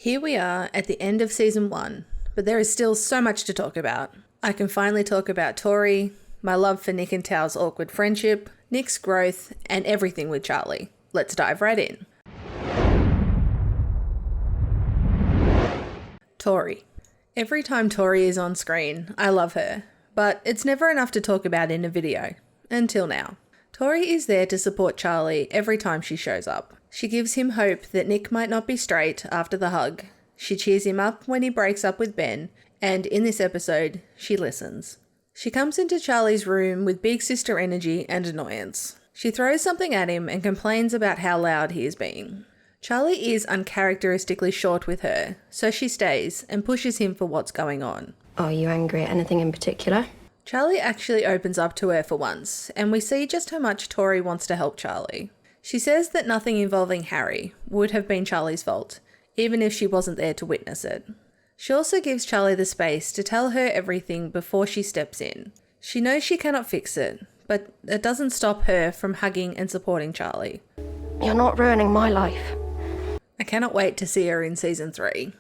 Here we are at the end of season 1, but there is still so much to talk about. I can finally talk about Tori, my love for Nick and Tao's awkward friendship, Nick's growth, and everything with Charlie. Let's dive right in. Tori. Every time Tori is on screen, I love her, but it's never enough to talk about in a video. Until now. Tori is there to support Charlie every time she shows up. She gives him hope that Nick might not be straight after the hug. She cheers him up when he breaks up with Ben, and in this episode, she listens. She comes into Charlie's room with big sister energy and annoyance. She throws something at him and complains about how loud he is being. Charlie is uncharacteristically short with her, so she stays and pushes him for what's going on. Are you angry at anything in particular? Charlie actually opens up to her for once, and we see just how much Tori wants to help Charlie. She says that nothing involving Harry would have been Charlie's fault, even if she wasn't there to witness it. She also gives Charlie the space to tell her everything before she steps in. She knows she cannot fix it, but it doesn't stop her from hugging and supporting Charlie. You're not ruining my life. I cannot wait to see her in season 3.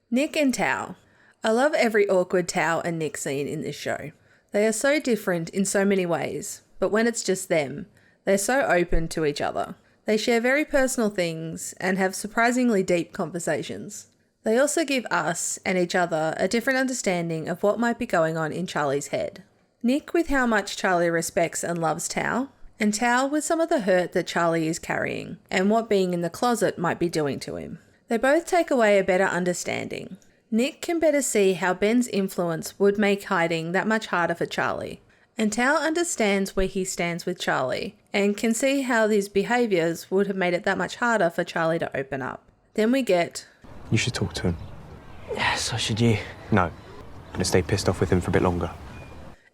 Nick and Tao. I love every awkward Tao and Nick scene in this show. They are so different in so many ways, but when it's just them, they're so open to each other. They share very personal things and have surprisingly deep conversations. They also give us and each other a different understanding of what might be going on in Charlie's head. Nick with how much Charlie respects and loves Tao, and Tao with some of the hurt that Charlie is carrying and what being in the closet might be doing to him. They both take away a better understanding. Nick can better see how Ben's influence would make hiding that much harder for Charlie. And Tao understands where he stands with Charlie and can see how these behaviours would have made it that much harder for Charlie to open up. Then we get... You should talk to him. Yeah, so should you. No. I'm gonna stay pissed off with him for a bit longer.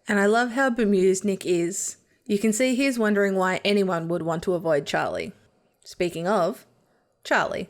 And I love how bemused Nick is. You can see he's wondering why anyone would want to avoid Charlie. Speaking of, Charlie.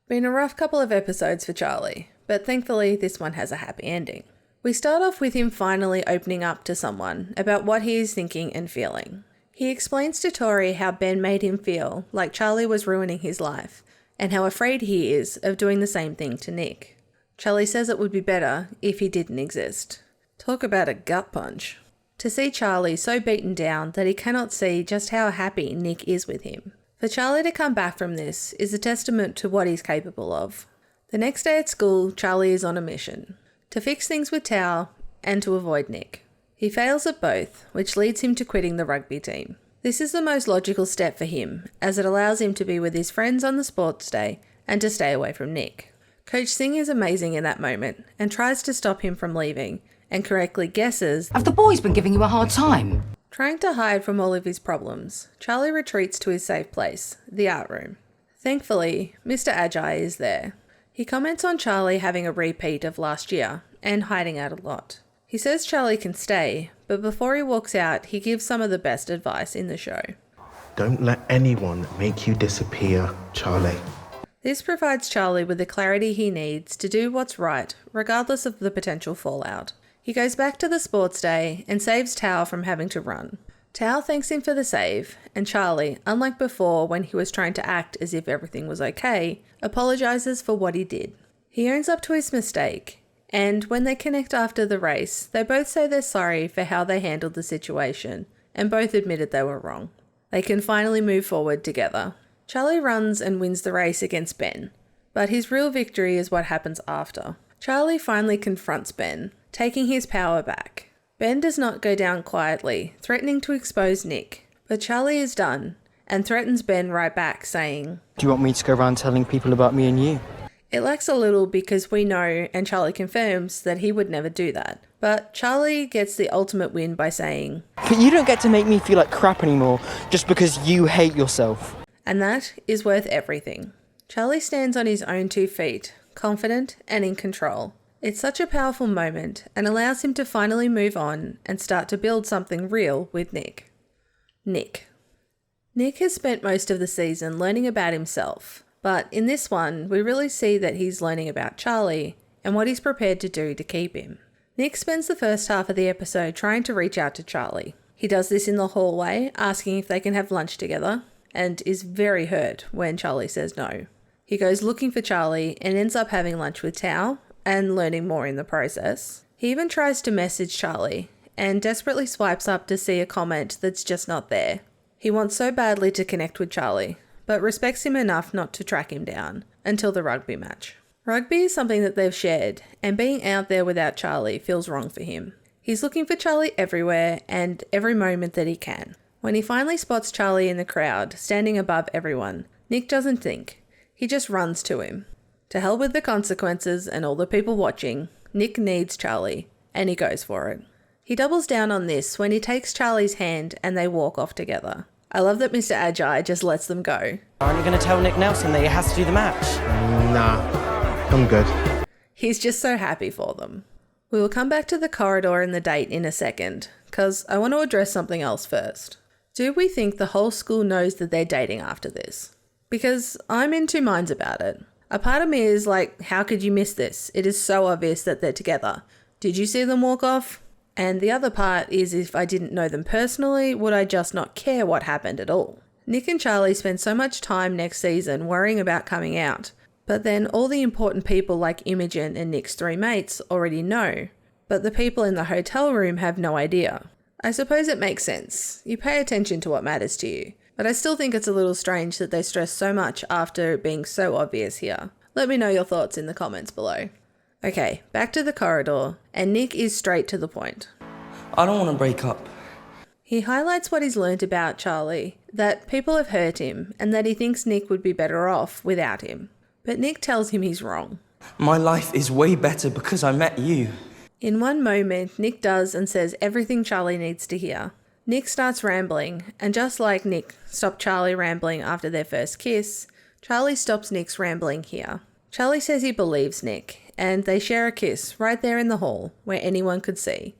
Been a rough couple of episodes for Charlie, but thankfully this one has a happy ending. We start off with him finally opening up to someone about what he is thinking and feeling. He explains to Tori how Ben made him feel like Charlie was ruining his life and how afraid he is of doing the same thing to Nick. Charlie says it would be better if he didn't exist. Talk about a gut punch. To see Charlie so beaten down that he cannot see just how happy Nick is with him. For Charlie to come back from this is a testament to what he's capable of. The next day at school, Charlie is on a mission. To fix things with Tao and to avoid Nick. He fails at both, which leads him to quitting the rugby team. This is the most logical step for him, as it allows him to be with his friends on the sports day and to stay away from Nick. Coach Singh is amazing in that moment and tries to stop him from leaving and correctly guesses, "Have the boys been giving you a hard time?" Trying to hide from all of his problems, Charlie retreats to his safe place, the art room. Thankfully, Mr. Ajay is there. He comments on Charlie having a repeat of last year and hiding out a lot. He says Charlie can stay, but before he walks out, he gives some of the best advice in the show. Don't let anyone make you disappear, Charlie. This provides Charlie with the clarity he needs to do what's right, regardless of the potential fallout. He goes back to the sports day and saves Tao from having to run. Tao thanks him for the save, and Charlie, unlike before when he was trying to act as if everything was okay, apologises for what he did. He owns up to his mistake, and when they connect after the race, they both say they're sorry for how they handled the situation, and both admitted they were wrong. They can finally move forward together. Charlie runs and wins the race against Ben, but his real victory is what happens after. Charlie finally confronts Ben, taking his power back. Ben does not go down quietly, threatening to expose Nick, but Charlie is done and threatens Ben right back, saying, Do you want me to go around telling people about me and you? It lacks a little because we know, and Charlie confirms, that he would never do that. But Charlie gets the ultimate win by saying, But you don't get to make me feel like crap anymore just because you hate yourself. And that is worth everything. Charlie stands on his own 2 feet, confident and in control. It's such a powerful moment and allows him to finally move on and start to build something real with Nick. Nick has spent most of the season learning about himself, but in this one, we really see that he's learning about Charlie and what he's prepared to do to keep him. Nick spends the first half of the episode trying to reach out to Charlie. He does this in the hallway, asking if they can have lunch together, and is very hurt when Charlie says no. He goes looking for Charlie and ends up having lunch with Tao and learning more in the process. He even tries to message Charlie and desperately swipes up to see a comment that's just not there. He wants so badly to connect with Charlie, but respects him enough not to track him down until the rugby match. Rugby is something that they've shared, and being out there without Charlie feels wrong for him. He's looking for Charlie everywhere and every moment that he can. When he finally spots Charlie in the crowd, standing above everyone, Nick doesn't think. He just runs to him. To hell with the consequences and all the people watching, Nick needs Charlie, and he goes for it. He doubles down on this when he takes Charlie's hand and they walk off together. I love that Mr. Agi just lets them go. Aren't you going to tell Nick Nelson that he has to do the match? Nah, I'm good. He's just so happy for them. We will come back to the corridor and the date in a second, because I want to address something else first. Do we think the whole school knows that they're dating after this? Because I'm in two minds about it. A part of me is like, how could you miss this? It is so obvious that they're together. Did you see them walk off? And the other part is, if I didn't know them personally, would I just not care what happened at all? Nick and Charlie spend so much time next season worrying about coming out, but then all the important people like Imogen and Nick's three mates already know, but the people in the hotel room have no idea. I suppose it makes sense. You pay attention to what matters to you, but I still think it's a little strange that they stress so much after it being so obvious here. Let me know your thoughts in the comments below. Okay, back to the corridor, and Nick is straight to the point. I don't want to break up. He highlights what he's learnt about Charlie, that people have hurt him, and that he thinks Nick would be better off without him. But Nick tells him he's wrong. My life is way better because I met you. In one moment, Nick does and says everything Charlie needs to hear. Nick starts rambling, and just like Nick stopped Charlie rambling after their first kiss, Charlie stops Nick's rambling here. Charlie says he believes Nick, and they share a kiss right there in the hall where anyone could see.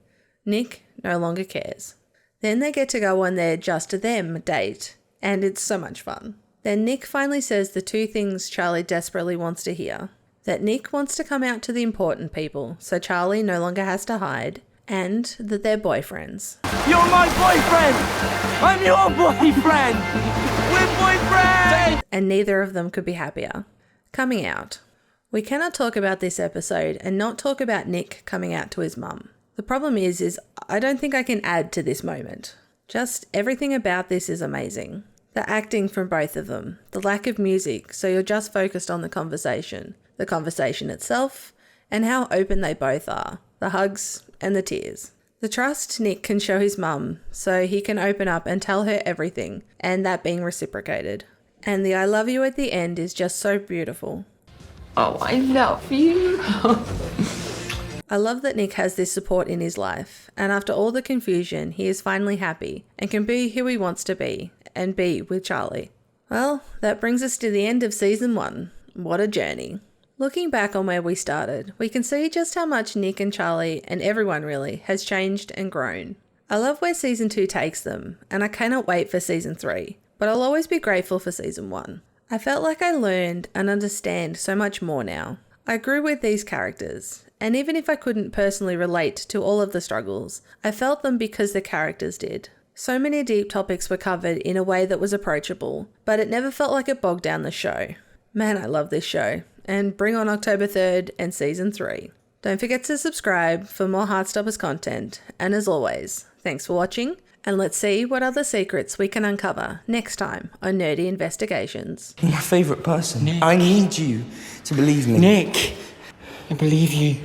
Nick no longer cares. Then they get to go on their just them date, and it's so much fun. Then Nick finally says the two things Charlie desperately wants to hear. That Nick wants to come out to the important people, so Charlie no longer has to hide, and that they're boyfriends. You're my boyfriend! I'm your boyfriend! We're boyfriends! And neither of them could be happier. Coming out. We cannot talk about this episode and not talk about Nick coming out to his mum. The problem is I don't think I can add to this moment. Just everything about this is amazing. The acting from both of them, the lack of music, so you're just focused on the conversation itself, and how open they both are, the hugs and the tears. The trust Nick can show his mum, so he can open up and tell her everything, and that being reciprocated. And the I love you at the end is just so beautiful. Oh, I love you. I love that Nick has this support in his life, and after all the confusion, he is finally happy and can be who he wants to be, and be with Charlie. Well, that brings us to the end of season 1. What a journey. Looking back on where we started, we can see just how much Nick and Charlie, and everyone really, has changed and grown. I love where season 2 takes them, and I cannot wait for season 3, but I'll always be grateful for season 1. I felt like I learned and understand so much more now. I grew with these characters, and even if I couldn't personally relate to all of the struggles, I felt them because the characters did. So many deep topics were covered in a way that was approachable, but it never felt like it bogged down the show. Man, I love this show, and bring on October 3rd and season 3. Don't forget to subscribe for more Heartstoppers content, and as always, thanks for watching, and let's see what other secrets we can uncover next time on Nerdy Investigations. You're my favourite person. Nick. I need you to believe me. Nick, I believe you.